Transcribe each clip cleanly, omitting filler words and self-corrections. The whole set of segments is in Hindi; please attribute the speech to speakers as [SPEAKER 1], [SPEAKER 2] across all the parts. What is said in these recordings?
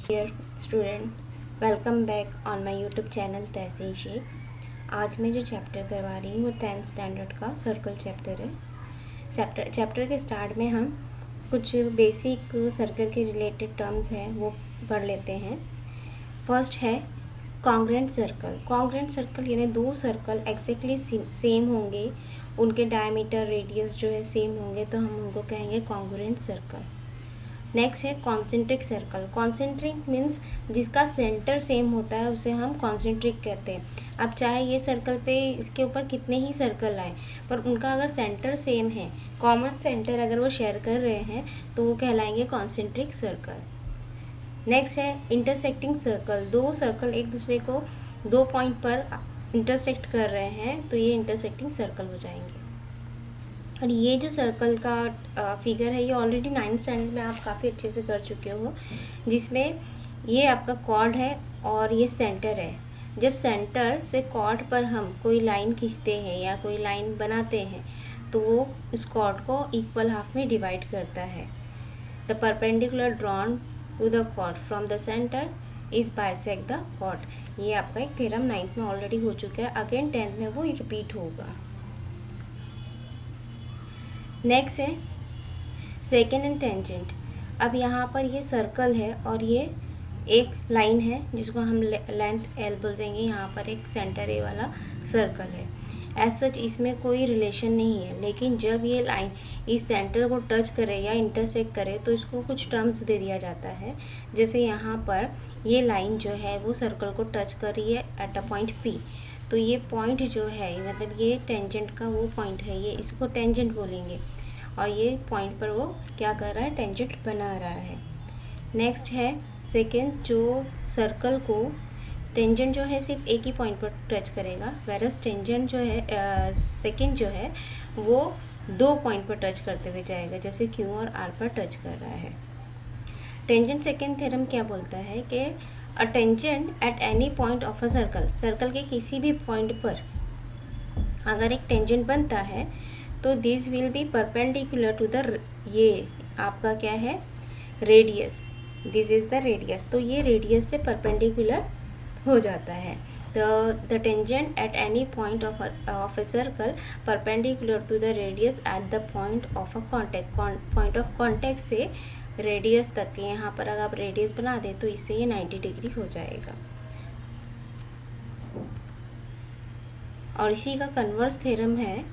[SPEAKER 1] Dear student, welcome back on my YouTube channel Tahseen Shaikh. आज मैं जो चैप्टर करवा रही हूँ वो 10th स्टैंडर्ड का सर्कल चैप्टर है। चैप्टर के स्टार्ट में हम कुछ बेसिक सर्कल के रिलेटेड टर्म्स हैं वो पढ़ लेते हैं। फर्स्ट है कॉन्ग्रुएंट सर्कल। कॉन्ग्रुएंट सर्कल यानी दो सर्कल एग्जैक्टली सेम होंगे, उनके डायमीटर रेडियस जो है सेम होंगे तो हम उनको कहेंगे कॉन्ग्रुएंट सर्कल। नेक्स्ट है कॉन्सेंट्रिक सर्कल। कॉन्सेंट्रिक मीन्स जिसका सेंटर सेम होता है उसे हम कॉन्सेंट्रिक कहते हैं। अब चाहे ये सर्कल पे इसके ऊपर कितने ही सर्कल आए पर उनका अगर सेंटर सेम है, कॉमन सेंटर अगर वो शेयर कर रहे हैं तो वो कहलाएंगे कॉन्सेंट्रिक सर्कल। नेक्स्ट है इंटरसेक्टिंग सर्कल। दो सर्कल एक दूसरे को दो पॉइंट पर इंटरसेक्ट कर रहे हैं तो ये इंटरसेक्टिंग सर्कल हो जाएंगे। और ये जो सर्कल का फिगर है ये ऑलरेडी 9th स्टैंडर्ड में आप काफ़ी अच्छे से कर चुके हो, जिसमें ये आपका कॉर्ड है और ये सेंटर है। जब सेंटर से कॉर्ड पर हम कोई लाइन खींचते हैं या कोई लाइन बनाते हैं तो वो उस कॉर्ड को इक्वल हाफ में डिवाइड करता है। The perpendicular drawn to the chord from the centre is bisect the chord. ये आपका एक थ्योरम 9th में ऑलरेडी हो चुका है, अगेन 10th में वो रिपीट होगा। नेक्स्ट है सेकेंड एंड टेंजेंट। अब यहाँ पर ये सर्कल है और ये एक लाइन है जिसको हम लेंथ एल बोल देंगे। यहाँ पर एक सेंटर ए वाला सर्कल है। एज सच इसमें कोई रिलेशन नहीं है, लेकिन जब ये लाइन इस सेंटर को टच करे या इंटरसेक्ट करे तो इसको कुछ टर्म्स दे दिया जाता है। जैसे यहाँ पर ये लाइन जो है वो सर्कल को टच कर रही है एट अ पॉइंट पी, तो ये पॉइंट जो है मतलब ये टेंजेंट का वो पॉइंट है, ये इसको टेंजेंट बोलेंगे। और ये पॉइंट पर वो क्या कर रहा है, टेंजेंट बना रहा है। नेक्स्ट है सेकेंड, जो सर्कल को टेंजेंट जो है सिर्फ एक ही पॉइंट पर टच करेगा, वेरस टेंजेंट जो है सेकेंड जो है वो दो पॉइंट पर टच करते हुए जाएगा, जैसे क्यू और आर पर टच कर रहा है। टेंजेंट सेकेंड थ्योरम क्या बोलता है कि a tangent at any point of a circle, circle के किसी भी पॉइंट पर अगर एक टेंजेंट बनता है तो this will be perpendicular to the, ये आपका क्या है, radius. This is the radius, तो ये रेडियस से परपेंडिकुलर हो जाता है। The tangent at any point of a circle perpendicular to the radius at the point of a contact. Point of contact से रेडियस तक के यहाँ पर अगर आप रेडियस बना दें तो इससे ये 90 डिग्री हो जाएगा। और इसी का कन्वर्स थ्योरम है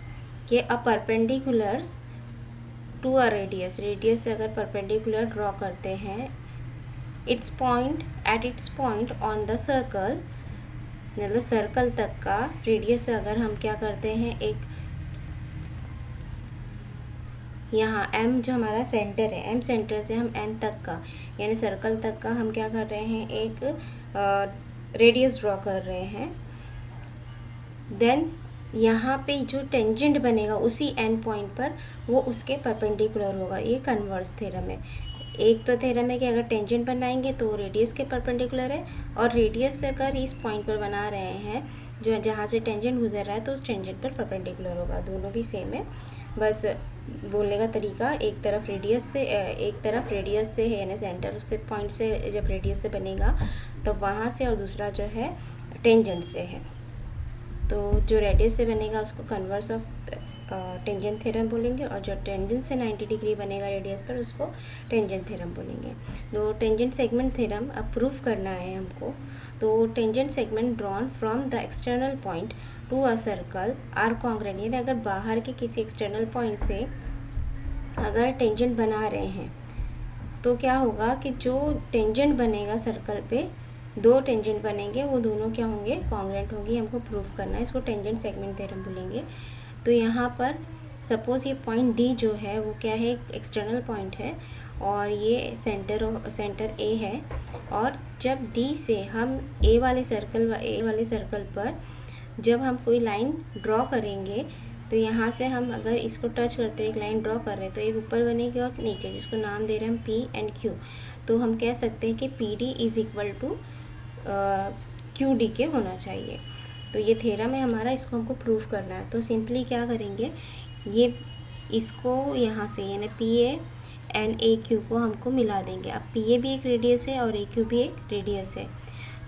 [SPEAKER 1] कि a perpendiculars to a radius, radius से अगर परपेंडिकुलर ड्रॉ करते हैं its point at its point on the circle, मतलब सर्कल तक का रेडियस से अगर हम क्या करते हैं, एक यहाँ m जो हमारा सेंटर है, m सेंटर से हम n तक का यानी सर्कल तक का हम क्या कर रहे हैं, एक रेडियस ड्रॉ कर रहे हैं। देन यहाँ पे जो टेंजेंट बनेगा उसी एंड पॉइंट पर वो उसके परपेंडिकुलर होगा। ये कन्वर्स थ्योरम है। एक तो थ्योरम है कि अगर टेंजेंट बनाएंगे तो रेडियस के परपेंडिकुलर है, और रेडियस से अगर इस पॉइंट पर बना रहे हैं जो जहाँ से टेंजेंट गुजर रहा है तो उस टेंजेंट पर परपेंडिकुलर होगा। दोनों भी सेम है, बस बोलने का तरीका एक तरफ रेडियस से है यानी सेंटर से पॉइंट से जब रेडियस से बनेगा तो वहाँ से, और दूसरा जो है टेंजेंट से है। तो जो रेडियस से बनेगा उसको कन्वर्स ऑफ टेंजेंट थ्योरम बोलेंगे, और जो टेंजेंट से 90 डिग्री बनेगा रेडियस पर उसको टेंजेंट थ्योरम बोलेंगे। तो टेंजेंट सेगमेंट थ्योरम अब प्रूफ करना है हमको। तो tangent segment drawn from the external point to a circle are congruent, यानी अगर बाहर के किसी एक्सटर्नल पॉइंट से अगर टेंजेंट बना रहे हैं तो क्या होगा कि जो टेंजेंट बनेगा सर्कल पे, दो टेंजेंट बनेंगे, वो दोनों क्या होंगे, कॉन्ग्रुएंट होंगे। हमको प्रूफ करना है, इसको टेंजेंट सेगमेंट थ्योरम बोलेंगे। तो यहाँ पर सपोज ये पॉइंट डी जो है वो क्या है, एक्सटर्नल पॉइंट है और ये सेंटर ए है, और जब डी से हम ए वाले सर्कल पर जब हम कोई लाइन ड्रॉ करेंगे तो यहाँ से हम अगर इसको टच करते एक लाइन ड्रॉ कर रहे हैं तो एक ऊपर बनेगी और नीचे, जिसको नाम दे रहे हैं हम पी एंड क्यू। तो हम कह सकते हैं कि P D is equal to Q D के होना चाहिए। तो ये थ्योरम है हमारा, इसको हमको प्रूफ करना है। तो सिंपली क्या करेंगे, ये इसको यहाँ से यानी P A and A Q को हमको मिला देंगे। अब पी ए भी एक रेडियस है और ए क्यू भी एक रेडियस है,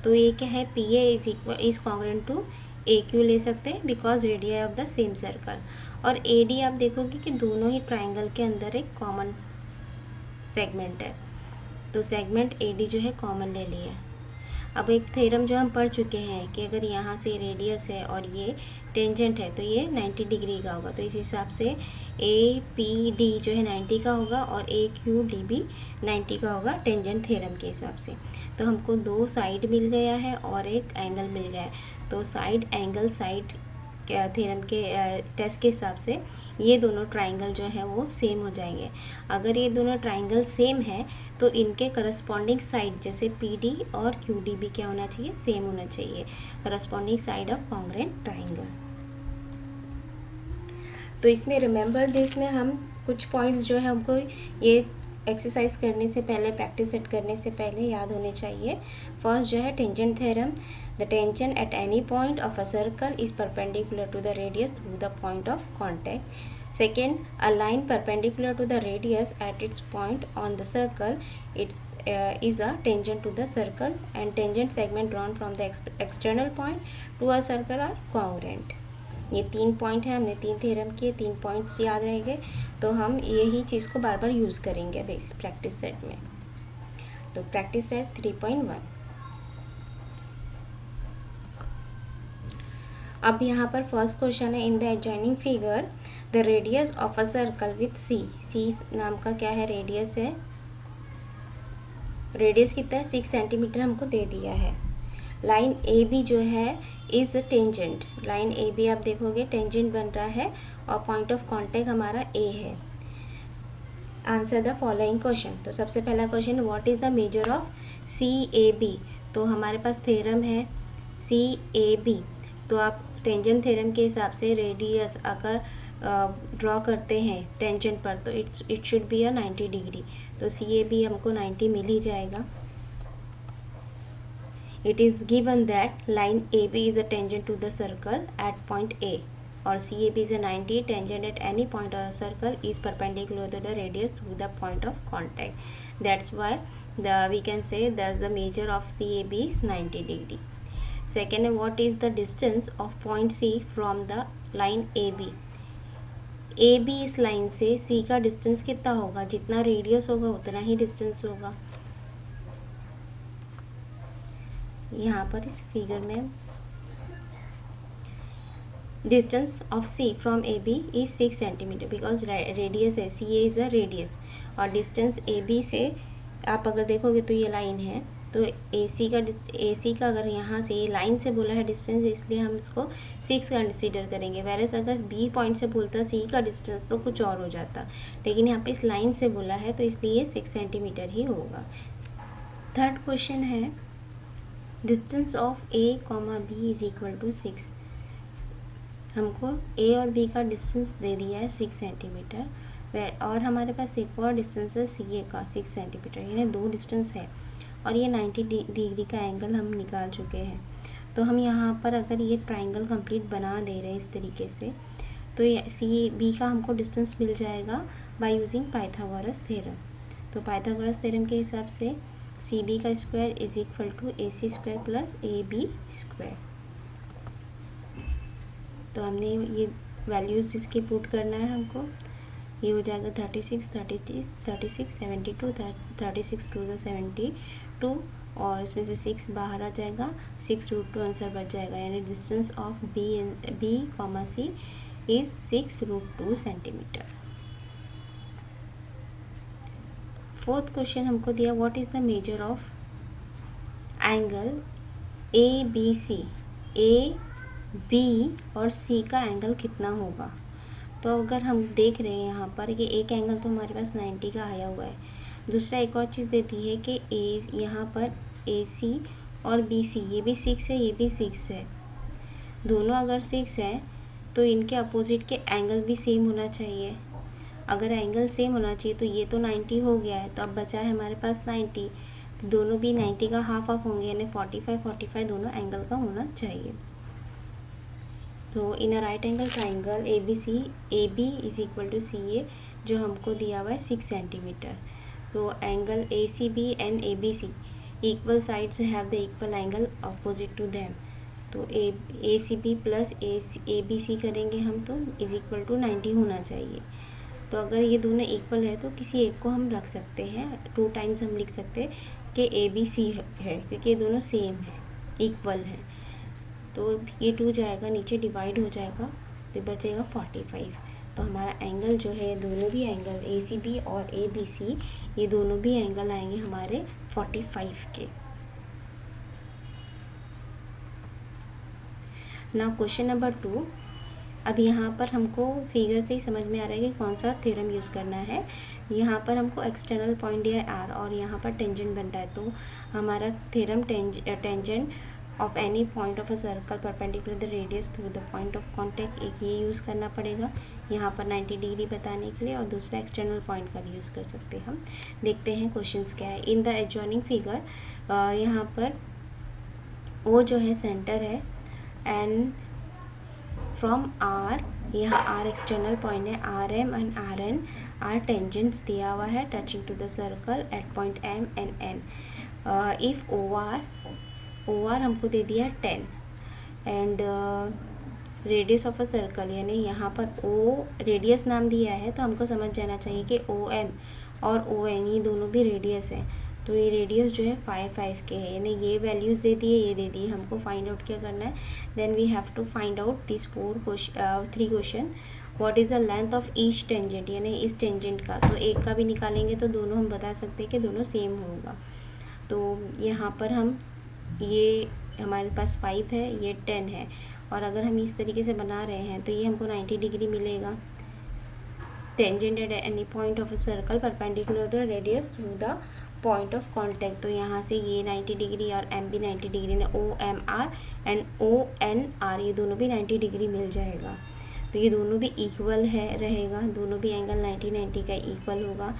[SPEAKER 1] तो ये क्या है, P A is congruent to A Q ले सकते हैं because radius of the same circle. और ए डी आप देखोगे कि दोनों ही ट्राइंगल के अंदर एक कॉमन सेगमेंट है, तो सेगमेंट ए डी जो है कॉमन ले लिया। अब एक थ्योरम जो हम पढ़ चुके हैं कि अगर यहाँ से रेडियस है और ये टेंजेंट है तो ये 90 डिग्री का होगा, तो इस हिसाब से ए पी डी जो है 90 का होगा और ए क्यू डी भी 90 का होगा टेंजेंट थ्योरम के हिसाब से। तो हमको दो साइड मिल गया है और एक एंगल मिल गया है, तो साइड एंगल साइड थ्योरम के टेस्ट के हिसाब से ये दोनों ट्राइंगल जो है वो सेम हो जाएंगे। अगर ये दोनों ट्राइंगल सेम है तो इनके करस्पॉन्डिंग साइड जैसे पी डी और क्यू डी भी क्या होना चाहिए, सेम होना चाहिए, corresponding side of congruent triangle. तो इसमें रिमेंबर दिस में हम कुछ पॉइंट्स जो है हमको ये एक्सरसाइज करने से पहले, प्रैक्टिस सेट करने से पहले याद होने चाहिए। फर्स्ट जो है tangent theorem, the tangent at any point of a circle is perpendicular to the radius through the point of contact. Second, a line perpendicular to the radius at its point on the circle is a tangent to the circle, and tangent segment drawn from the external point to a circle are congruent. ये 3 पॉइंट है, हमने 3 थ्योरम किए, 3 पॉइंट्स याद रहेंगे, तो हम यही चीज़ को बार बार यूज़ करेंगे बेस प्रैक्टिस सेट में। तो प्रैक्टिस सेट 3.1। अब यहाँ पर फर्स्ट क्वेश्चन है, in the adjoining figure the radius of a circle with C, C नाम का क्या है, रेडियस है, रेडियस कितना है 6 सेंटीमीटर हमको दे दिया है। लाइन ए बी जो है is tangent, line A B आप देखोगे टेंजेंट बन रहा है और पॉइंट ऑफ कॉन्टैक्ट हमारा ए है। Answer the following question. तो सबसे पहला question, what is the measure of C A B, तो हमारे पास थ्योरम है सी ए बी, तो आप टेंजेंट थ्योरम के हिसाब से रेडियस अगर ड्रॉ करते हैं टेंजेंट पर तो it should be a 90 degree, तो सी ए बी हमको 90 मिल ही जाएगा। It is given that line A B is a tangent to the circle at point A और C A B is a 90 tangent at any point of the circle is perpendicular to the radius through the point of contact, that's why we can say that the measure of C A B is 90 degree. Second है, what is the distance of point C from the line A B, A B इस लाइन से सी का डिस्टेंस कितना होगा, जितना रेडियस होगा उतना ही डिस्टेंस होगा। यहाँ पर इस फिगर में distance of C from A B is 6 centimetre because radius है, C A is a radius, और डिस्टेंस ए बी से आप अगर देखोगे तो ये लाइन है, तो ए सी का अगर यहाँ से ये लाइन से बोला है डिस्टेंस, इसलिए हम इसको 6 कंसिडर करेंगे। वैरस अगर बी पॉइंट से बोलता सी का डिस्टेंस तो कुछ और हो जाता, लेकिन यहाँ पे इस लाइन से बोला है तो इसलिए 6 सेंटीमीटर ही होगा। थर्ड क्वेश्चन है, distance of A comma B is equal to 6, हमको ए और बी का डिस्टेंस दे दिया है 6 सेंटीमीटर और हमारे पास एक और डिस्टेंस है सी ए का 6 सेंटीमीटर, यानी 2 डिस्टेंस है और ये 90 डिग्री का एंगल हम निकाल चुके हैं। तो हम यहाँ पर अगर ये ट्राइंगल कंप्लीट बना दे रहे हैं इस तरीके से, तो ये सी बी का हमको डिस्टेंस मिल जाएगा बाय यूजिंग पाइथागोरस थ्योरम। तो पाइथागोरस थ्योरम के हिसाब से सी बी का square is equal to A C square plus A B square. तो हमने ये वैल्यूज़ इसके पुट करना है हमको, ये हो जाएगा 36 72 36 टू ज़ा 72 और इसमें से 6 बाहर आ जाएगा, 6√2 आंसर बच जाएगा, यानी distance of B comma C is 6√2 centimetre. Fourth question हमको दिया, what is the measure of angle A B C, A B और सी का एंगल कितना होगा। तो अगर हम देख रहे हैं यहाँ पर कि एक एंगल तो हमारे पास 90 का आया हुआ है, दूसरा एक और चीज़ देती है कि ए यहाँ पर ए सी और बी सी ये भी 6 है, ये भी 6 है, दोनों अगर 6 है तो इनके अपोजिट के एंगल भी सेम होना चाहिए। अगर एंगल सेम होना चाहिए तो ये तो 90 हो गया है, तो अब बचा है हमारे पास 90, तो दोनों भी 90 का हाफ हाफ होंगे, यानी 45 दोनों एंगल का होना चाहिए। तो in a right angle triangle A B is equal to C A, जो हमको दिया हुआ है 6 सेंटीमीटर। तो angle ACB and ABC equal sides have the equal angle opposite to them. तो ACB प्लस ABC करेंगे हम तो इज इक्वल टू 90 होना चाहिए। तो अगर ये दोनों इक्वल है तो किसी एक को हम रख सकते हैं, 2 टाइम्स हम लिख सकते हैं कि ABC है, क्योंकि ये दोनों सेम है, इक्वल है। तो ये 2 जाएगा नीचे, डिवाइड हो जाएगा, तो बचेगा 45। तो हमारा एंगल जो है, दोनों भी एंगल ACB और ABC, ये दोनों भी एंगल आएंगे हमारे 45 के। Now question number 2। अब यहाँ पर हमको फिगर से ही समझ में आ रहा है कि कौन सा थ्योरम यूज़ करना है। यहाँ पर हमको एक्सटर्नल पॉइंट दिया है R और यहाँ पर टेंजेंट बन रहा है, तो हमारा theorem tangent of any point of a circle perpendicular the radius through the point of contact, एक ये यूज़ करना पड़ेगा यहाँ पर 90 डिग्री बताने के लिए, और दूसरा एक्सटर्नल पॉइंट का भी यूज़ कर सकते हैं हम। देखते हैं क्वेश्चंस क्या है। इन द एडजॉइनिंग फिगर, यहाँ पर O जो है सेंटर है, एंड फ्रॉम R, यहाँ R एक्सटर्नल पॉइंट है, RM and RN are tangents दिया हुआ है touching to the circle at point M and N। If OR हमको दे दिया 10 and radius of a circle, यानी यहाँ पर O रेडियस नाम दिया है, तो हमको समझ जाना चाहिए कि OM और ON ये दोनों भी रेडियस हैं। तो ये रेडियस जो है 5 के है, यानी ये वैल्यूज़ दे दिए, ये दे दिए। हमको फाइंड आउट क्या करना है, then we have to find out this 3 question. What is the length of each tangent, यानी इस टेंजेंट का, तो एक का भी निकालेंगे तो दोनों हम बता सकते हैं कि दोनों सेम होगा। तो यहाँ पर हम, ये हमारे पास 5 है, ये 10 है, और अगर हम इस तरीके से बना रहे हैं तो ये हमको 90 डिग्री मिलेगा। Tangent at any point of a circle perpendicular the radius through the point of contact, तो यहाँ से ये 90 डिग्री और M भी 90 डिग्री ने OMR एंड ONR ये दोनों भी 90 डिग्री मिल जाएगा। तो ये दोनों भी इक्वल है रहेगा, दोनों भी एंगल 90 का इक्वल होगा।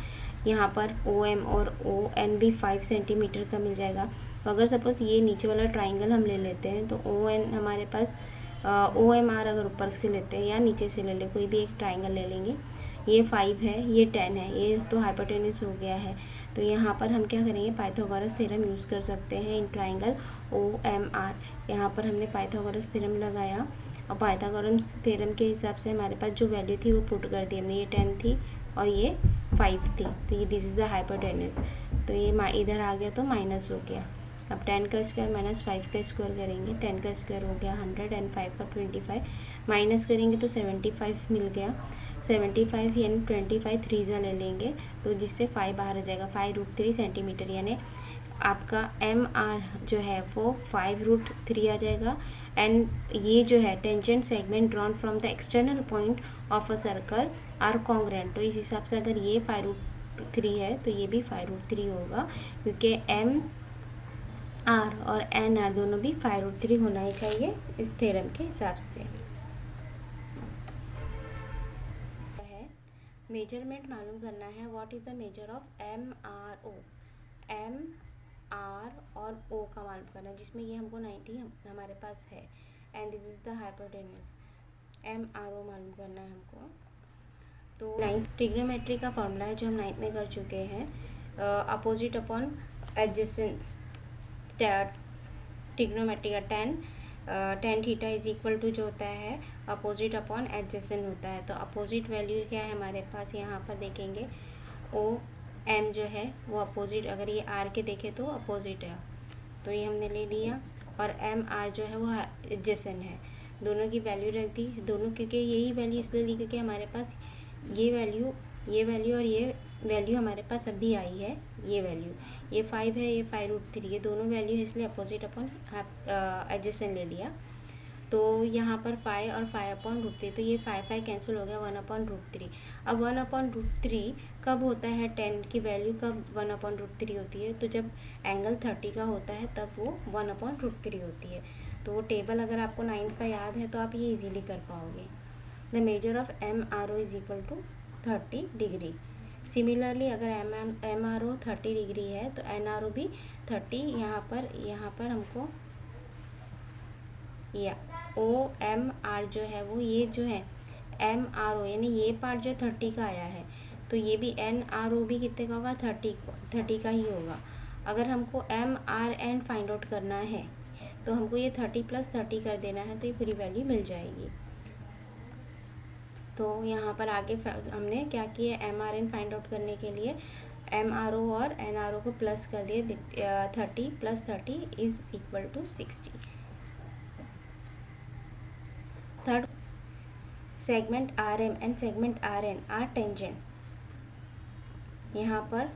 [SPEAKER 1] यहाँ पर OM और ON भी 5 सेंटीमीटर का मिल जाएगा। तो अगर सपोज़ ये नीचे वाला ट्राइंगल हम ले लेते हैं, तो ON हमारे पास OMR अगर ऊपर से लेते हैं या नीचे से ले लें, कोई भी एक ट्राइंगल ले लेंगे, ये 5 है, ये 10 है, ये तो हाइपोटेनस हो गया है। तो यहाँ पर हम क्या करेंगे, पाइथागोरस थ्योरम यूज़ कर सकते हैं इन ट्राइंगल OMR। यहाँ पर हमने पाइथागोरस थ्योरम लगाया, और पाइथागोरस थ्योरम के हिसाब से हमारे पास जो वैल्यू थी वो पुट कर दी हमने, ये 10 थी और ये 5 थी, तो ये दिस इज़ द हाइपोटेनस। तो ये इधर आ गया तो माइनस हो गया। अब 10 का स्क्वायर माइनस 5 का स्क्वायर करेंगे, 10 का स्क्वायर हो गया 100 एंड 5 का 25, माइनस करेंगे तो 75 मिल गया। 75 यानी 25 3 ले लेंगे, तो जिससे 5 बाहर आ जाएगा, 5√3 सेंटीमीटर, यानी आपका MR जो है वो 5√3 आ जाएगा। एंड ये जो है tangent segment drawn from the external point of a circle are congruent, तो इस हिसाब से अगर ये 5√3 है तो ये भी 5√3 होगा, क्योंकि MR और NR दोनों भी 5√3 होना ही चाहिए इस थ्योरम के हिसाब से। मेजरमेंट मालूम करना है, what is the measure of MRO, MR और O का मालूम करना है, जिसमें ये हमको 90 हमारे पास है, and this is the hypotenuse. MRO मालूम करना है हमको। तो 9th ट्रिग्नोमेट्री का फॉर्मूला है जो हम 9th में कर चुके हैं, अपोजिट अपॉन एडजेसेंस, ट्रिग्नोमेट्री का tan theta is equal to जो होता है अपोजिट अपॉन एडजेसेंट होता है। तो अपोजिट वैल्यू क्या है हमारे पास, यहाँ पर देखेंगे OM जो है वो अपोजिट, अगर ये R के देखें तो अपोजिट है, तो ये हमने ले लिया, और MR जो है वो एडजेसेंट है। दोनों की वैल्यू रख दी, दोनों, क्योंकि यही वैल्यू इसलिए ली क्योंकि हमारे पास ये वैल्यू और ये वैल्यू हमारे पास अभी आई है, ये वैल्यू, ये 5 है, ये 5√3, ये दोनों वैल्यू है, इसलिए अपोजिट अपॉन एडजेसेंट ले लिया। तो यहाँ पर 5 और 5/√3, तो ये 5 कैंसिल हो गया, 1/√3। अब 1/√3 कब होता है, 10 की वैल्यू कब 1/√3 होती है, तो जब एंगल 30 का होता है तब वो 1/√3 होती है। तो वो टेबल अगर आपको 9th का याद है तो आप ये इजीली कर पाओगे। The measure of MRO is equal to 30 degree. Similarly अगर MRO 30 डिग्री है तो NRO भी 30, यहाँ पर हमको या OMR जो है वो, ये जो है MRO यानी ये पार्ट जो 30 का आया है, तो ये भी एन आर ओ भी कितने का होगा, 30 का ही होगा। अगर हमको M R N find out करना है तो हमको ये 30 + 30 कर देना है, तो ये पूरी वैल्यू मिल जाएगी। तो यहाँ पर आगे हमने क्या किया, M R N find out करने के लिए एम आर ओ और एन आर ओ को प्लस कर दिए, 30 + 30 = 60। Third, segment R M and segment R N are tangent. यहाँ पर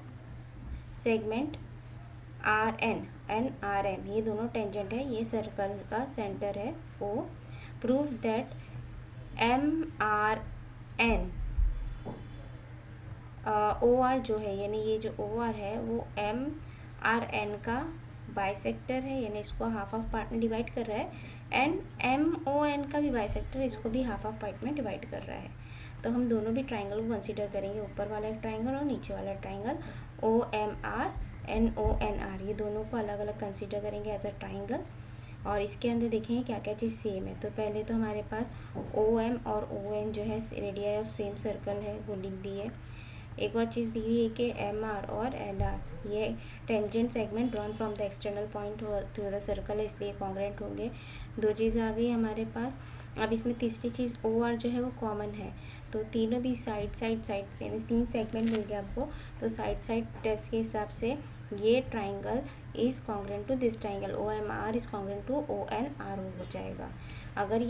[SPEAKER 1] segment R N and R M ये दोनों टेंजेंट है, ये सर्कल का सेंटर है O. Prove that M R N O R जो है, यानी ये जो ओ आर है वो एम आर एन का बाइसेक्टर है, यानी इसको हाफ ऑफ पार्ट में डिवाइड कर रहा है, एंड एम ओ एन का भी बाइसेक्टर, इसको भी हाफ ऑफ पार्ट में डिवाइड कर रहा है। तो हम दोनों भी ट्राइंगल को कंसीडर करेंगे, ऊपर वाला एक ट्राइंगल और नीचे वाला triangle, O M R N O N R, ये दोनों को अलग अलग कंसीडर करेंगे एज अ ट्राइंगल। और इसके अंदर देखेंगे क्या क्या चीज़ सेम है। तो पहले तो हमारे पास ओ एम और ओ एन जो है रेडियाई ऑफ सेम सर्कल है, वो लिख दी है। एक और चीज़ दी हुई है कि एम आर और एन आर ये tangent segment drawn from the external point through the circle है, इसलिए कॉन्ग्रेंट होंगे। दो चीज़ आ गई हमारे पास। अब इसमें तीसरी चीज़ ओ आर जो है वो कॉमन है, तो तीनों भी साइड यानी 3 सेगमेंट मिल गया आपको, तो साइड टेस्ट के हिसाब से ये triangle is congruent to this triangle, O M R is congruent to O N R O हो जाएगा। अगर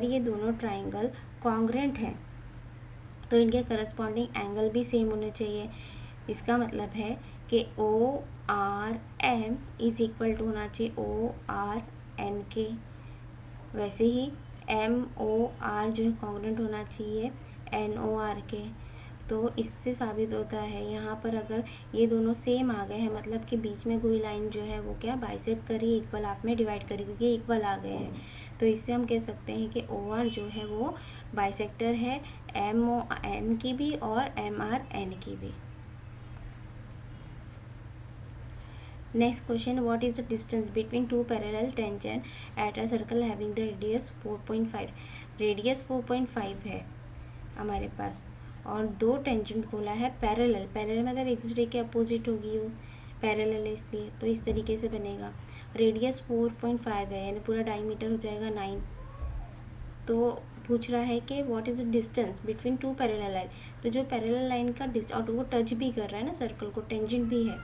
[SPEAKER 1] ये दोनों ट्राइंगल कॉन्ग्रेंट हैं तो इनके करस्पॉन्डिंग एंगल भी सेम होने चाहिए। इसका मतलब है कि O R M is equal to होना चाहिए ओ आर एन के, वैसे ही एम ओ आर जो है कॉन्ग्रेंट होना चाहिए एन ओ आर के। तो इससे साबित होता है यहाँ पर अगर ये दोनों सेम आ गए हैं, मतलब कि बीच में कोई लाइन जो है वो क्या बाइसेक्ट करी, इक्वल हाफ में डिवाइड करी, क्योंकि इक्वल आ गए हैं, तो इससे हम कह सकते हैं कि ओ आर जो है वो बाइसेक्टर है एम ओ एन की भी और एम आर एन की भी। Next question, what is the distance between two parallel tangent at a circle having the radius 4.5। Radius 4.5 है हमारे पास और दो टेंजेंट बोला है पैरेलल मतलब एक दूसरे के अपोजिट होगी, वो पैरेलल है इसलिए, तो इस तरीके से बनेगा। रेडियस 4.5 है, यानी पूरा डायमीटर हो जाएगा 9। तो पूछ रहा है कि what is the distance between two parallel line, तो जो पैरेलल लाइन का और वो टच भी कर रहा है ना सर्कल को, टेंजेंट भी है,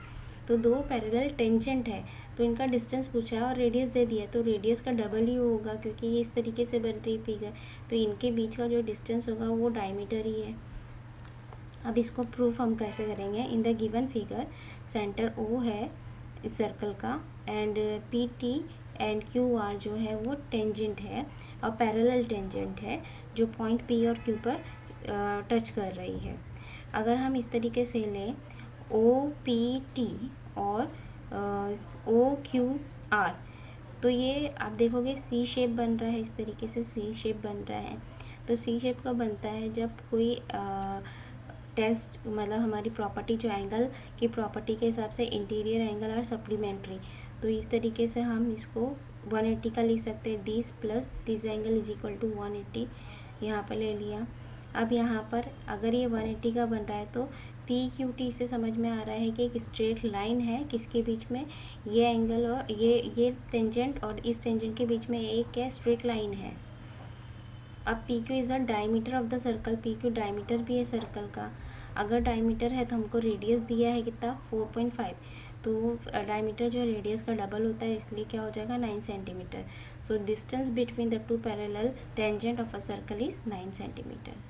[SPEAKER 1] तो दो पैरेलल टेंजेंट है, तो इनका डिस्टेंस पूछा है और रेडियस दे दिया है, तो रेडियस का डबल ही होगा क्योंकि ये इस तरीके से बन रही फिगर, तो इनके बीच का जो डिस्टेंस होगा वो डायमीटर ही है। अब इसको प्रूफ हम कैसे करेंगे, in the given figure centre O है इस सर्कल का and P T and Q R जो है वो टेंजेंट है और पैरेलल टेंजेंट है जो पॉइंट पी और क्यू पर टच कर रही है। अगर हम इस तरीके से लें ओ पी टी और ओ क्यू आर, तो ये आप देखोगे सी शेप बन रहा है, इस तरीके से सी शेप बन रहा है। तो सी शेप कब बनता है, जब कोई टेस्ट मतलब हमारी प्रॉपर्टी जो एंगल की प्रॉपर्टी के हिसाब से इंटीरियर एंगल और सप्लीमेंट्री, तो इस तरीके से हम इसको 180 का लिख सकते हैं, this plus this angle is equal to 180 यहाँ पर ले लिया। अब यहाँ पर अगर ये 180 का बन रहा है तो पी क्यू टी से समझ में आ रहा है कि एक स्ट्रेट लाइन है किसके बीच में, ये एंगल और ये टेंजेंट और इस टेंजेंट के बीच में एक क्या स्ट्रेट लाइन है। अब P Q is the diameter of the circle, P Q diameter भी है सर्कल का। अगर डायमीटर है तो हमको रेडियस दिया है कितना 4.5, तो डायमीटर जो रेडियस का डबल होता है, इसलिए क्या हो जाएगा 9 centimetre. So distance between the two parallel tangent of a circle is 9 centimetre.